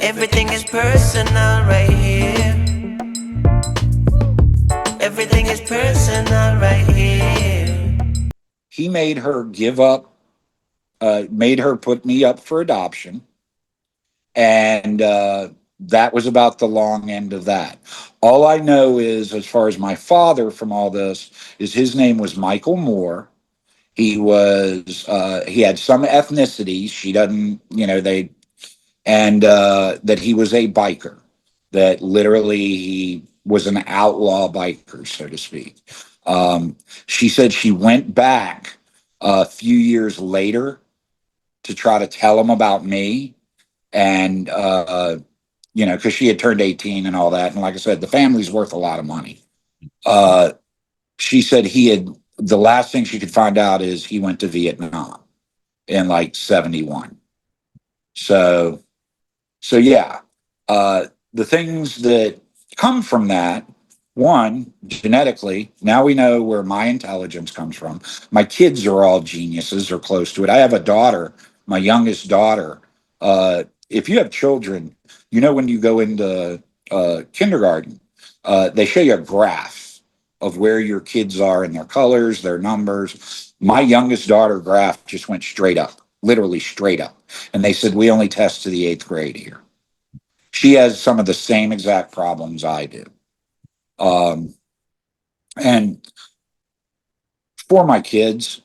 Everything is personal right here. Everything is personal right here. He made her give up, made her put me up for adoption. And that was about the long end of that. All I know is, as far as my father from all this, is his name was Michael Moore. He had some ethnicity. She doesn't, they, and that he was a biker, that literally he was an outlaw biker, so to speak. She said she went back a few years later to try to tell him about me. And, because she had turned 18 and all that. And like I said, the family's worth a lot of money. Uh, she said the last thing she could find out is he went to Vietnam in like 71. So, yeah, the things that come from that, one, genetically, now we know where my intelligence comes from. My kids are all geniuses or close to it. I have a daughter, my youngest daughter. If you have children, when you go into kindergarten, they show you a graph of where your kids are and their colors, their numbers. My youngest daughter graph just went straight up, literally straight up. And they said, we only test to the eighth grade here. She has some of the same exact problems I do. Um, and for my kids,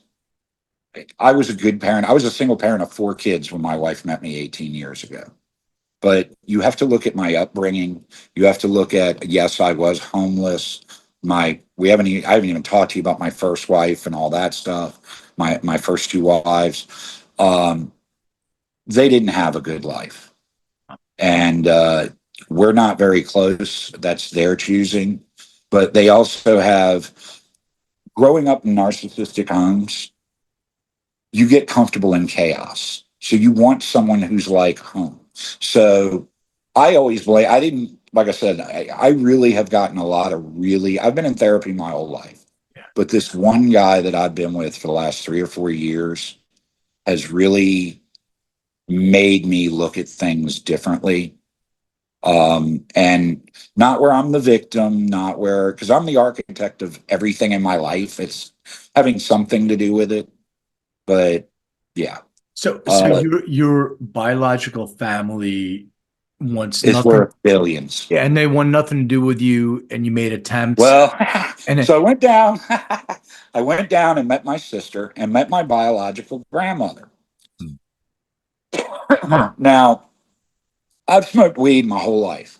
I was a good parent. I was a single parent of 4 kids when my wife met me 18 years ago. But you have to look at my upbringing. You have to look at, yes, I was homeless. I haven't even talked to you about my first wife and all that stuff. My first 2 wives, they didn't have a good life, and we're not very close. That's their choosing, but they also have, growing up in narcissistic homes, you get comfortable in chaos. So you want someone who's like home. So I always blame, I didn't, like I said, I really have gotten a lot of I've been in therapy my whole life. Yeah. But this one guy that I've been with for the last 3 or 4 years has really made me look at things differently. And not where I'm the victim, not where, because I'm the architect of everything in my life. It's having something to do with it. But yeah, So uh, your biological family wants it's nothing. worth billions. Yeah, and they want nothing to do with you, and you made attempts, Well, and then, so I went down. I went down and met my sister and met my biological grandmother. Now, I've smoked weed my whole life.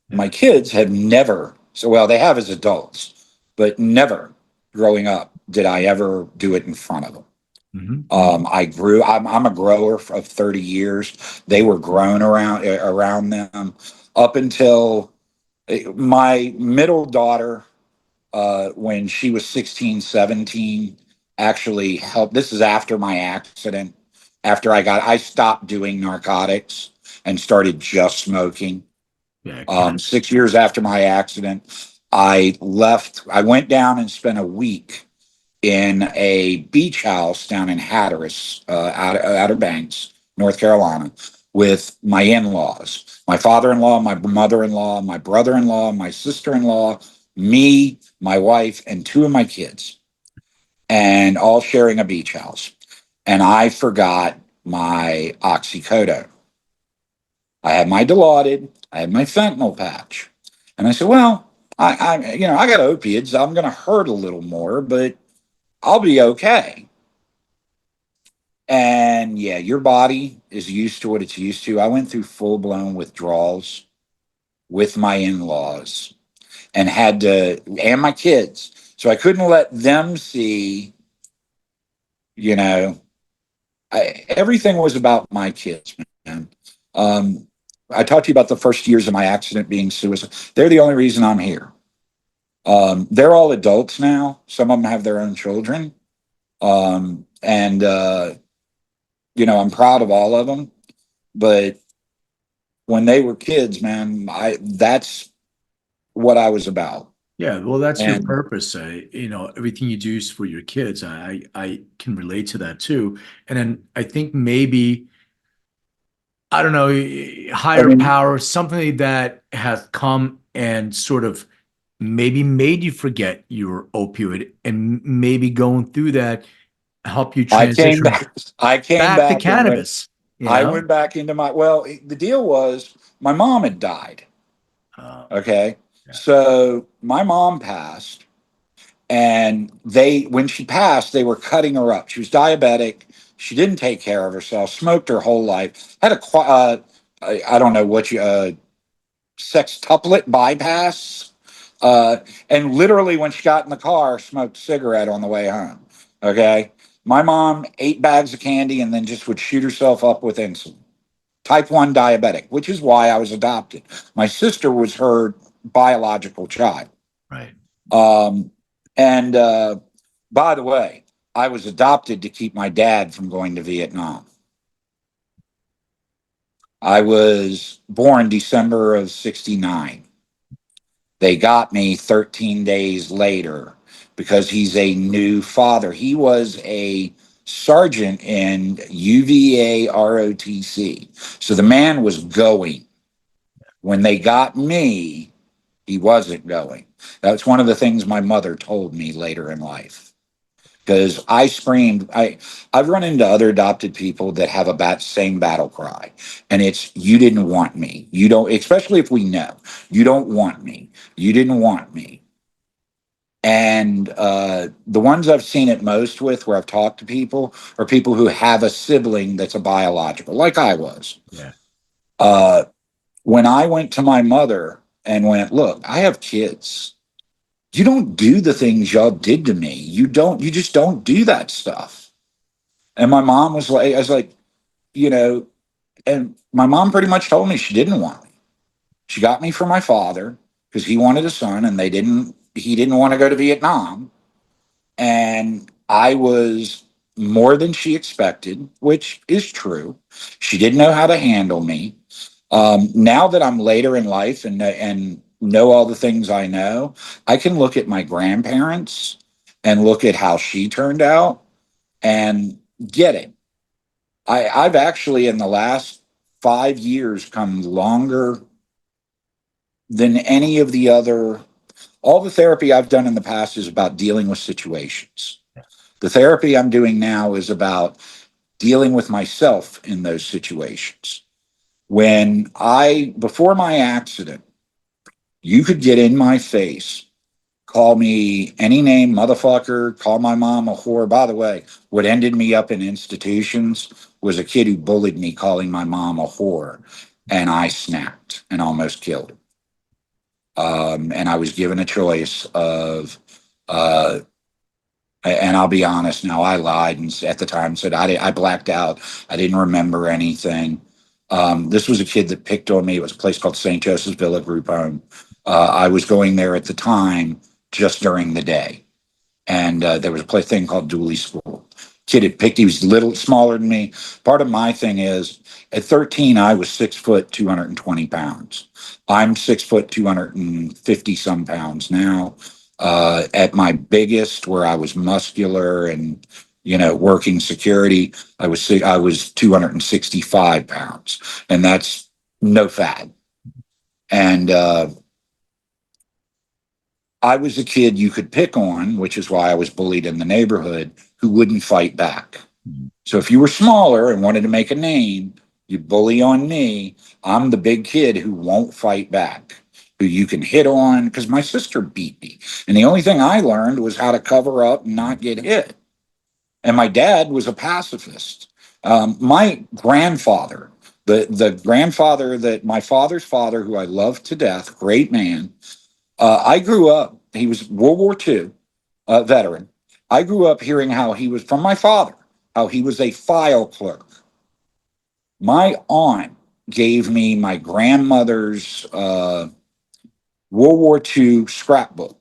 yeah. My kids have never, so well, they have as adults, but never growing up did I ever do it in front of them. Mhm. I'm a grower of 30 years. They were grown around them up until my middle daughter, when she was 16, 17, actually helped. This is after my accident. I stopped doing narcotics and started just smoking. Yeah, 6 years after my accident, I went down and spent a week in a beach house down in Hatteras, Outer Banks, North Carolina, with my in-laws, my father-in-law, my mother-in-law, my brother-in-law, my sister-in-law, me, my wife, and 2 of my kids, and all sharing a beach house. And I forgot my oxycodone. I had my Dilaudid, I had my fentanyl patch. And I said, well, I got opiates. I'm going to hurt a little more, but I'll be okay. And yeah, your body is used to what it's used to. I went through full blown withdrawals with my in laws and and my kids. So I couldn't let them see, you know, everything was about my kids, man. Um, I talked to you about the first years of my accident being suicide. They're the only reason I'm here. They're all adults now. Some of them have their own children. And I'm proud of all of them. But when they were kids, man, that's what I was about. yeah. Well, that's your And purpose. Everything you do is for your kids. I can relate to that too. And then I think maybe I don't know, I higher mean, power, something that has come and sort of maybe made you forget your opioid, and maybe going through that help you I came transition back. I came back to back and went. cannabis, you I know? went back into my. Well, the deal was my mom had died. Uh, Okay, yeah, so my mom passed, and when she passed, they were cutting her up. She was diabetic. She didn't take care of herself. Smoked her whole life. Had a I don't know what you sextuplet bypass. Uh, and literally, when she got in the car, smoked a cigarette on the way home. Okay. My mom ate bags of candy and then just would shoot herself up with insulin. Type 1 diabetic, which is why I was adopted. My sister was her biological child. right. Um, and by the way, I was adopted to keep my dad from going to Vietnam. I was born December of 69. They got me 13 days later because he's a new father. He was a sergeant in UVA ROTC. So the man was going. When they got me, he wasn't going. That's one of the things my mother told me later in life. Because I screamed, I've run into other adopted people that have a same battle cry, and it's you didn't want me, you don't, especially if we know you don't want me, you didn't want me. And the ones I've seen it most with, where I've talked to people, are people who have a sibling that's a biological, like I was. Yeah. Uh, when I went to my mother and went, look, I have kids. You don't do the things y'all did to me. You just don't do that stuff. And my mom was like, I was like, you know, and my mom pretty much told me she didn't want me. She got me for my father because he wanted a son and he didn't want to go to Vietnam. And I was more than she expected, which is true. She didn't know how to handle me. Now that I'm later in life and know all the things I know, I can look at my grandparents and look at how she turned out and get it. I've actually in the last 5 years come longer than any of the other. All the therapy I've done in the past is about dealing with situations. The therapy I'm doing now is about dealing with myself in those situations. Before my accident, you could get in my face, call me any name, motherfucker, call my mom a whore. By the way, what ended me up in institutions was a kid who bullied me, calling my mom a whore, and I snapped and almost killed him. And I was given a choice of, uh, and I'll be honest now, I lied and at the time said I blacked out. I didn't remember anything. This was a kid that picked on me. It was a place called St. Joseph's Villa Group Home. I was going there at the time just during the day. And there was a thing called Dooley School. Kid had picked, he was a little smaller than me. Part of my thing is at 13, I was 6 foot, 220 pounds. I'm 6 foot, 250 some pounds now. At my biggest, where I was muscular and, working security, I was 265 pounds, and that's no fat. And I was a kid you could pick on, which is why I was bullied in the neighborhood, who wouldn't fight back. So if you were smaller and wanted to make a name, you bully on me. I'm the big kid who won't fight back, who you can hit on, because my sister beat me. And the only thing I learned was how to cover up and not get hit. And my dad was a pacifist. My grandfather, the grandfather that my father's father, who I love to death, great man. I grew up, he was World War II veteran. I grew up hearing how he was, from my father, how he was a file clerk. My aunt gave me my grandmother's World War II scrapbook.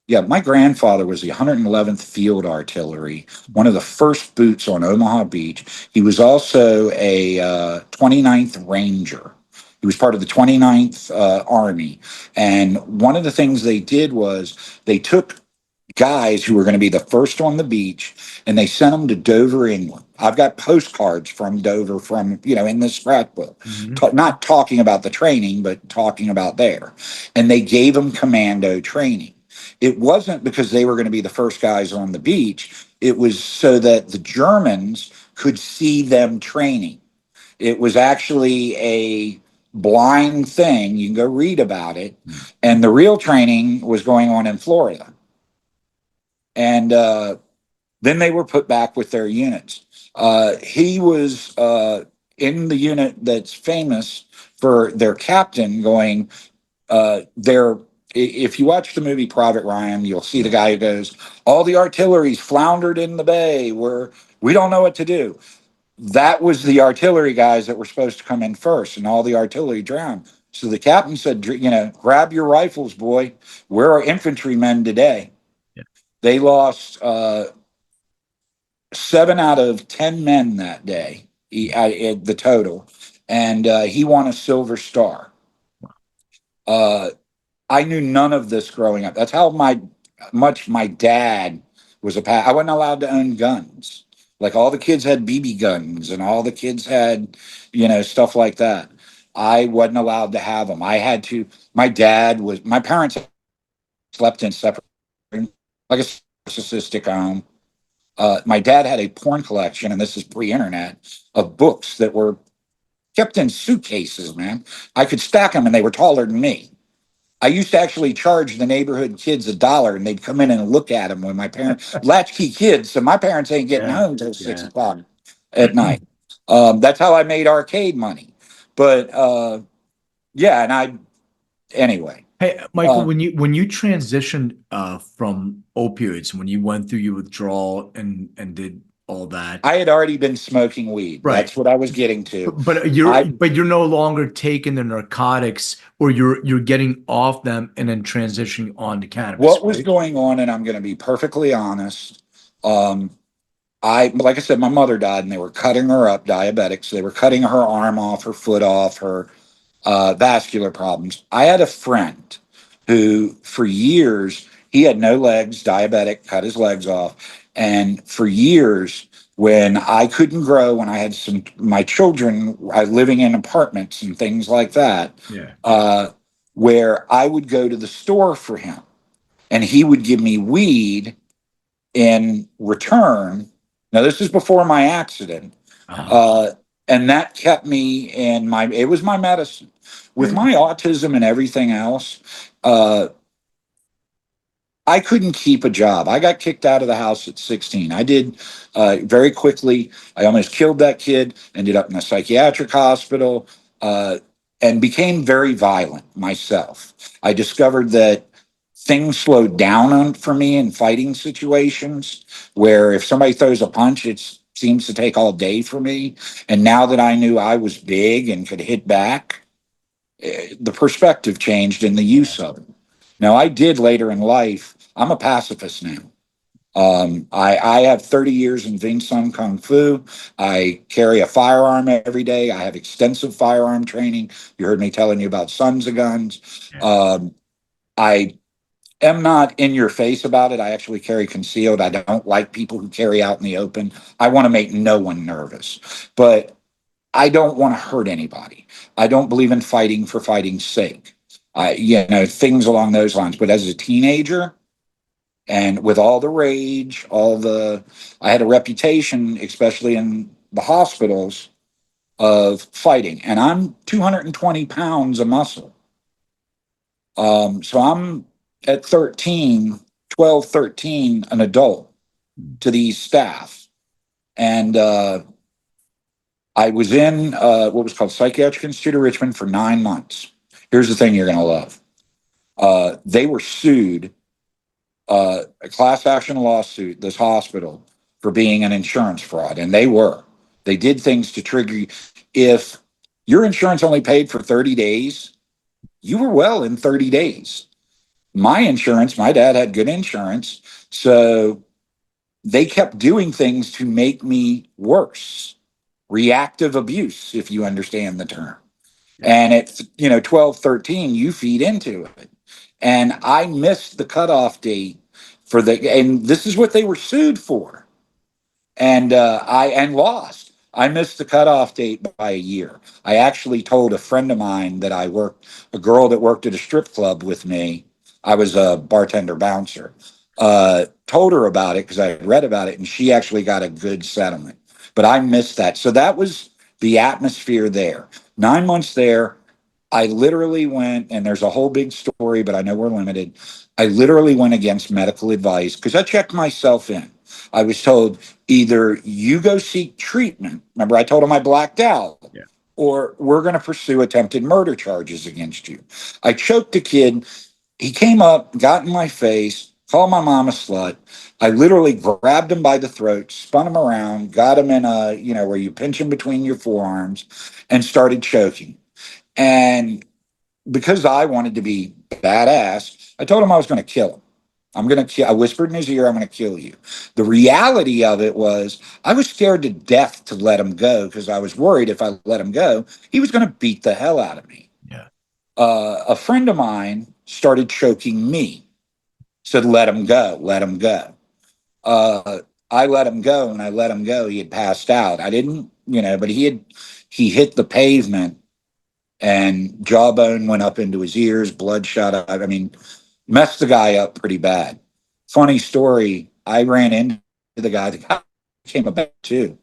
Yeah, my grandfather was the 111th Field Artillery, one of the first boots on Omaha Beach. He was also a 29th Ranger. He was part of the 29th Army. And one of the things they did was they took guys who were going to be the first on the beach, and they sent them to Dover, England. I've got postcards from Dover, from, in this scrapbook, Mhm. not talking about the training, but talking about there. And they gave them commando training. It wasn't because they were going to be the first guys on the beach. It was so that the Germans could see them training. It was actually a blind thing. You can go read about it. And the real training was going on in Florida. And then they were put back with their units. He was in the unit that's famous for their captain going, their if you watch the movie Private Ryan, you'll see the guy who goes, all the artillery's floundered in the bay where we don't know what to do. That was the artillery guys that were supposed to come in first, and all the artillery drowned. So the captain said, grab your rifles, boy. We're our infantrymen today. Yeah. They lost 7 out of 10 men that day, the total, and he won a Silver Star. I knew none of this growing up. That's how much my dad was I wasn't allowed to own guns. Like, all the kids had BB guns, and all the kids had, stuff like that. I wasn't allowed to have them. I had to. My parents slept in separate, like a narcissistic home. My dad had a porn collection, and this is pre-internet, of books that were kept in suitcases, man. I could stack them, and they were taller than me. I used to actually charge the neighborhood kids $1, and they'd come in and look at them when my parents, latchkey kids, so my parents ain't getting Yeah. home till 6 o'clock Yeah. at night. That's how I made arcade money. But yeah, anyway. Hey, Michael, when you transitioned from opioids, when you went through your withdrawal and did all that, I had already been smoking weed. Right. That's what I was getting to. but you're no longer taking the narcotics, or you're getting off them and then transitioning on to cannabis. What was right? going on, and I'm going to be perfectly honest. Like I said, my mother died, and they were cutting her up, diabetics. They were cutting her arm off, her foot off, her vascular problems. I had a friend who, for years, he had no legs, diabetic, cut his legs off. And for years, when I couldn't grow, when I had my children, I living in apartments and things like that, Yeah. where I would go to the store for him, and he would give me weed in return. Now, this is before my accident. Uh-huh. And that kept me it was my medicine. With my autism and everything else, I couldn't keep a job. I got kicked out of the house at 16. I did very quickly. I almost killed that kid, ended up in a psychiatric hospital, and became very violent myself. I discovered that things slowed down for me in fighting situations, where if somebody throws a punch, it seems to take all day for me. And now that I knew I was big and could hit back, the perspective changed in the use of it. Now, I did later in life. I'm a pacifist now. I have 30 years in Wing Chun Kung Fu. I carry a firearm every day. I have extensive firearm training. You heard me telling you about Sons of Guns. I am not in your face about it. I actually carry concealed. I don't like people who carry out in the open. I want to make no one nervous, but I don't want to hurt anybody. I don't believe in fighting for fighting's sake. Things along those lines. But as a teenager, and with all the rage, I had a reputation, especially in the hospitals, of fighting. And I'm 220 pounds of muscle. So I'm at 12, 13, an adult to these staff. And I was in what was called Psychiatric Institute of Richmond for 9 months. Here's the thing you're going to love. They were sued, a class action lawsuit, this hospital, for being an insurance fraud. And they were. They did things to trigger you. If your insurance only paid for 30 days, you were well in 30 days. My insurance, my dad had good insurance. So they kept doing things to make me worse. Reactive abuse, if you understand the term. And at 12, 13, you feed into it. And I missed the cutoff date and this is what they were sued for. And I lost. I missed the cutoff date by a year. I actually told a friend of mine that a girl that worked at a strip club with me. I was a bartender bouncer. Told her about it because I had read about it, and she actually got a good settlement. But I missed that. So that was the atmosphere there. 9 months there, I literally went, and there's a whole big story, but I know we're limited. I literally went against medical advice because I checked myself in. I was told either you go seek treatment. Remember, I told him I blacked out, Yeah. or we're going to pursue attempted murder charges against you. I choked a kid. He came up, got in my face, called my mom a slut. I literally grabbed him by the throat, spun him around, got him in where you pinch him between your forearms, and started choking. And because I wanted to be badass, I told him I was going to kill him. I whispered in his ear, I'm going to kill you. The reality of it was I was scared to death to let him go because I was worried if I let him go, he was going to beat the hell out of me. Yeah. A friend of mine started choking me, said, let him go, let him go. I let him go, and I let him go. He had passed out. I didn't, but he hit the pavement, and jawbone went up into his ears, blood shot up. I mean, messed the guy up pretty bad. Funny story. I ran into the guy. The guy came about too.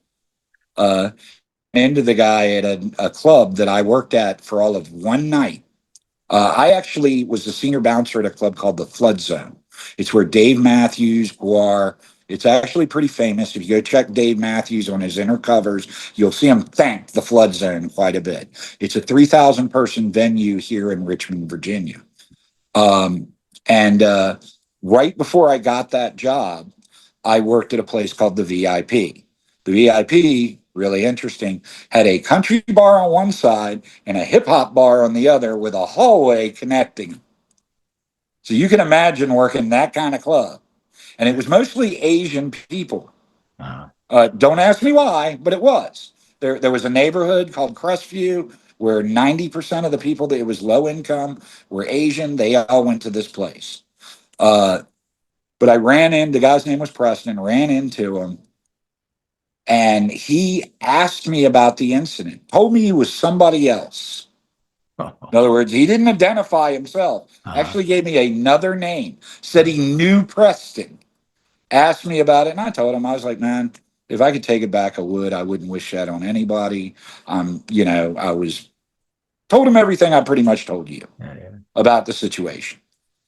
Into the guy at a club that I worked at for all of one night. I actually was the senior bouncer at a club called the Flood Zone. It's where Dave Matthews, Guar. It's actually pretty famous. If you go check Dave Matthews on his inner covers, you'll see him thank the Flood Zone quite a bit. It's a 3,000 person venue here in Richmond, Virginia. And right before I got that job, I worked at a place called the VIP. The VIP, really interesting, had a country bar on one side and a hip hop bar on the other with a hallway connecting. So you can imagine working that kind of club. And it was mostly Asian people. Don't ask me why, but it was. There was a neighborhood called Crestview where 90% of the people that it was low income were Asian. They all went to this place. But I ran in, the guy's name was Preston, ran into him, and he asked me about the incident, told me he was somebody else. In other words, he didn't identify himself, actually gave me another name, said he knew Preston, asked me about it, and I told him, I was like, man, if I could take it back, I would. I wouldn't wish that on anybody. Told him everything I pretty much told you about the situation.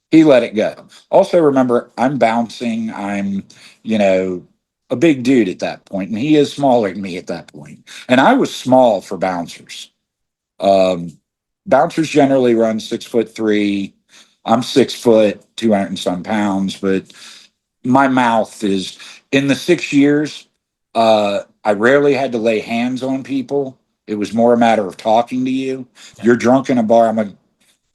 He let it go. Also, remember, I'm bouncing. I'm, a big dude at that point, and he is smaller than me at that point. And I was small for bouncers. Bouncers generally run 6'3". I'm 6 foot, 200 and some pounds, but my mouth is in the 6 years. I rarely had to lay hands on people. It was more a matter of talking to you. You're drunk in a bar.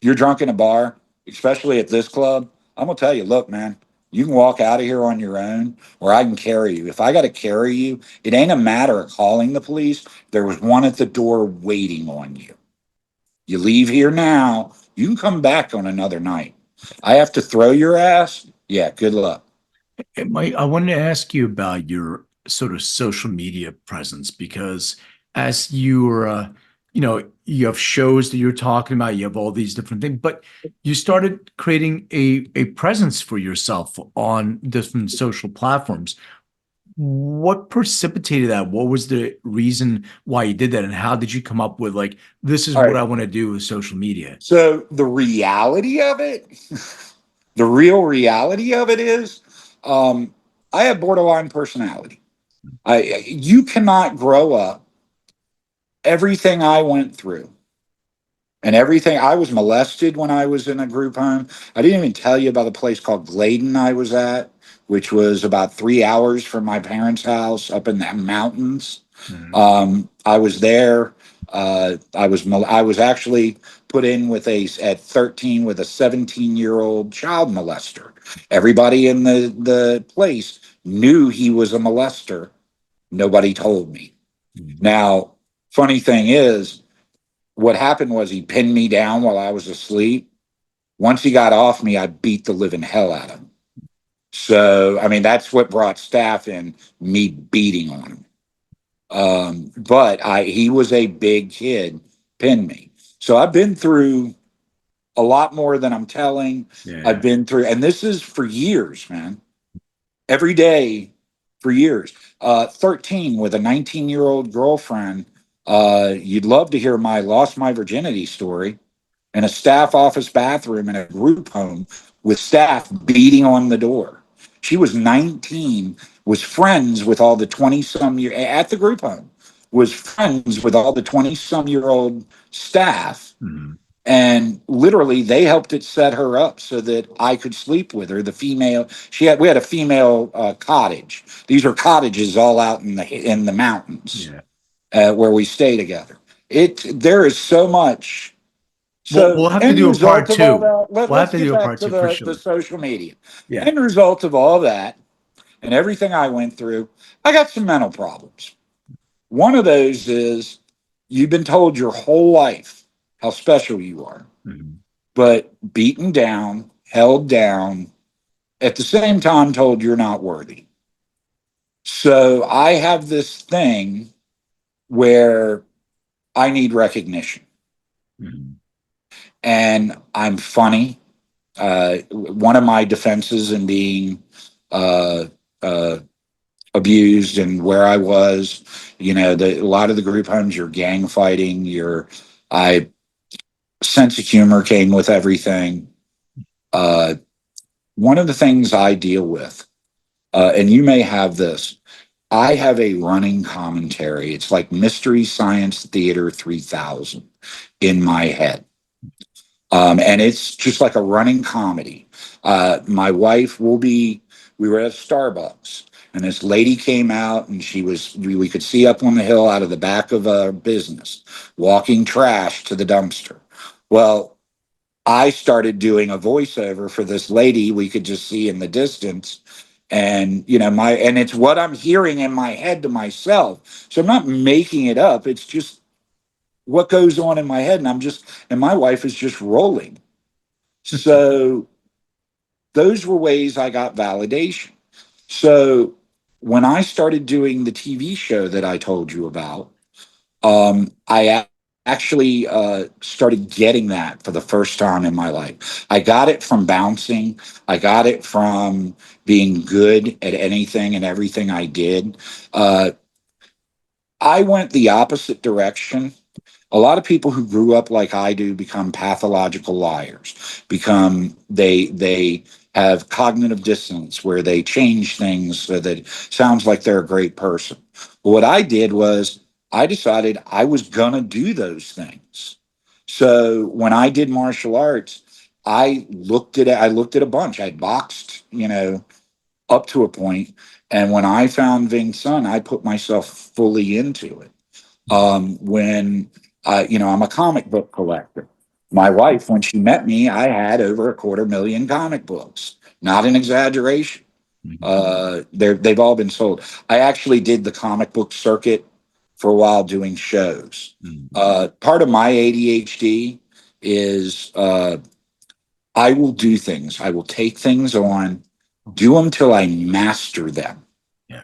You're drunk in a bar, especially at this club. I'm gonna tell you, look, man, you can walk out of here on your own, or I can carry you. If I got to carry you, it ain't a matter of calling the police. There was one at the door waiting on you. You leave here now, you can come back on another night. I have to throw your ass. Yeah, good luck. Mike, I wanted to ask you about your sort of social media presence because as you're, you have shows that you're talking about, you have all these different things, but you started creating a presence for yourself on different social platforms. What precipitated that? What was the reason why you did that? And how did you come up with like, this is All what right. I want to do with social media? So the reality of it, the real reality of it is, I have borderline personality. You cannot grow up. Everything I went through and everything, I was molested when I was in a group home. I didn't even tell you about a place called Gladen I was at, which was about 3 hours from my parents' house up in the mountains. I was there. I was actually put in at 13 with a 17-year-old child molester. Everybody in the place knew he was a molester. Nobody told me. Now, funny thing is, what happened was he pinned me down while I was asleep. Once he got off me, I beat the living hell out of him. So, I mean, that's what brought staff in, me beating on him. But he was a big kid, pinned me. So I've been through a lot more than I'm telling. I've Yeah. been through, and this is for years, man. Every day for years. 13 with a 19-year-old girlfriend. You'd love to hear my lost my virginity story in a staff office bathroom in a group home with staff beating on the door. She was 19, was friends with all the 20 some year at the group home, was friends with all the 20 some year old staff. Mhm. And literally they helped it set her up so that I could sleep with her. The female, we had a female cottage. These are cottages all out in the mountains Yeah. where we stay together. There is so much. We'll So, have to end do a result part of all two. that, We'll have let's to get do a back part to two for the sure. social media. Yeah. End result of all that and everything I went through, I got some mental problems. One of those is you've been told your whole life how special you are, Mhm. but beaten down, held down, at the same time told you're not worthy. So, I have this thing where I need recognition Mhm. and I'm funny. One of my defenses in being uh, uh, abused and where I was, a lot of the group homes, you're gang fighting, I sense of humor came with everything. Uh, One of the things I deal with, and you may have this, I have a running commentary. It's like Mystery Science Theater 3000 in my head. And it's just like a running comedy. My wife we were at Starbucks and this lady came out and we could see up on the hill out of the back of a business, walking trash to the dumpster. Well, I started doing a voiceover for this lady we could just see in the distance. And, and it's what I'm hearing in my head to myself. So I'm not making it up. It's just what goes on in my head. And my wife is just rolling. So those were ways I got validation. So when I started doing the TV show that I told you about, actually started getting that for the first time in my life. I got it from bouncing. I got it from being good at anything and everything I did. Uh, I went the opposite direction. A lot of people who grew up like I do become pathological liars. They have cognitive dissonance where they change things so that it sounds like they're a great person. But what I did was I decided I was gonna do those things. So when I did martial arts, I looked at a bunch. I boxed, up to a point, and when I found Ving Sun, I put myself fully into it. When I'm a comic book collector. My wife, when she met me, I had over 250,000 comic books. Not an exaggeration. Mhm. They've all been sold. I actually did the comic book circuit for a while doing shows. Mhm. Part of my ADHD is I will do things. I will take things on, do them till I master them, Yeah.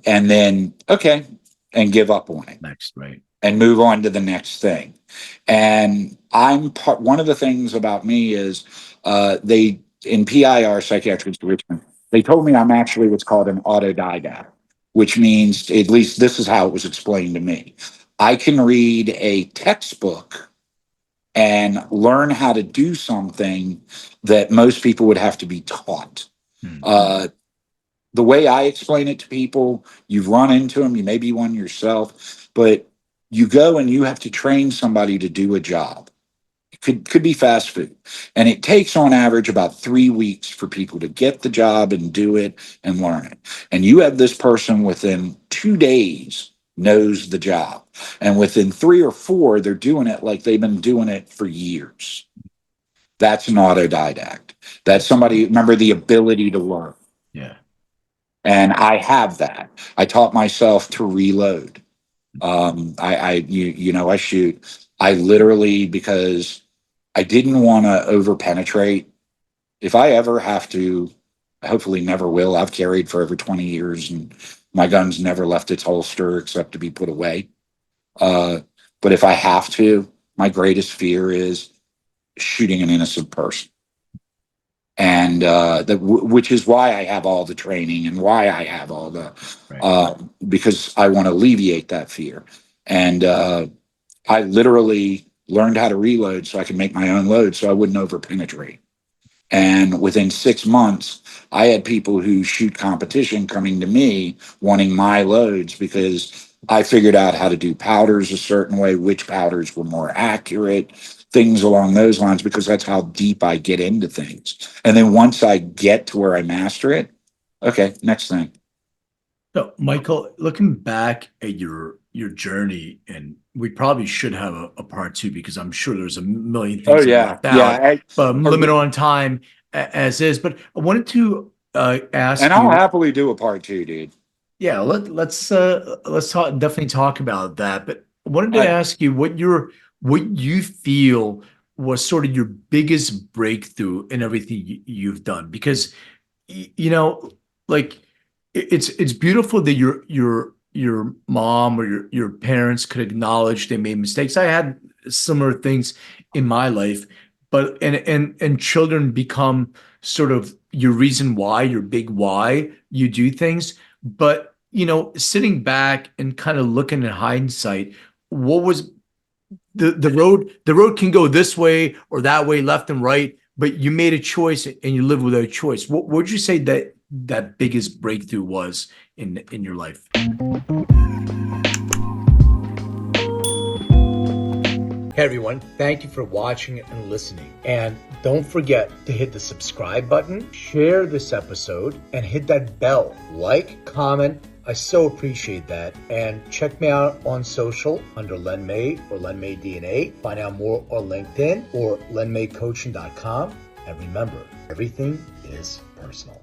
and then okay, and give up on it Next, right. and move on to the next thing. And one of the things about me is they in PIR psychiatric Richmond, they told me I'm actually what's called an autodidact, which means at least this is how it was explained to me. I can read a textbook and learn how to do something that most people would have to be taught. Mhm. Uh, the way I explain it to people, you've run into them, you may be one yourself, but you go and you have to train somebody to do a job. It could be fast food. And it takes on average about 3 weeks for people to get the job and do it and learn it. And you have this person within 2 days knows the job. And within 3 or 4, they're doing it like they've been doing it for years. That's an autodidact. That's somebody, remember the ability to learn. Yeah. And I have that. I taught myself to reload. I shoot. I literally, because I didn't want to over penetrate. If I ever have to hopefully never will. I've carried for over 20 years and my gun's never left its holster except to be put away. But if I have to, my greatest fear is shooting an innocent person. And which is why I have all the training and why I have all the, Right. because I want to alleviate that fear. And I literally learned how to reload so I could make my own load so I wouldn't over penetrate. And within 6 months, I had people who shoot competition coming to me wanting my loads because I figured out how to do powders a certain way, which powders were more accurate, things along those lines, because that's how deep I get into things. And then once I get to where I master it, okay, next thing. So, Michael, looking back at your journey, and we probably should have a part two because I'm sure there's a million Oh things I yeah, left yeah. out, but I'm limited on time as is. But I wanted to And ask I'll you, happily do a part two, dude. yeah, let's talk, definitely talk about that. But I wanted to I, ask you what you feel was sort of your biggest breakthrough in everything you've done, because you know, like it's beautiful that your mom or your parents could acknowledge they made mistakes. I had similar things in my life, but and children become sort of your reason why, your big why you do things. But sitting back and kind of looking at hindsight, what was the road can go this way or that way, left and right, but you made a choice and you live with a choice. What would you say that biggest breakthrough was in your life? Hey everyone, thank you for watching and listening. And don't forget to hit the subscribe button, share this episode, and hit that bell. Like, comment. I so appreciate that. And check me out on social under Len May or Len May DNA. Find out more on LinkedIn or lenmaycoaching.com. And remember, everything is personal.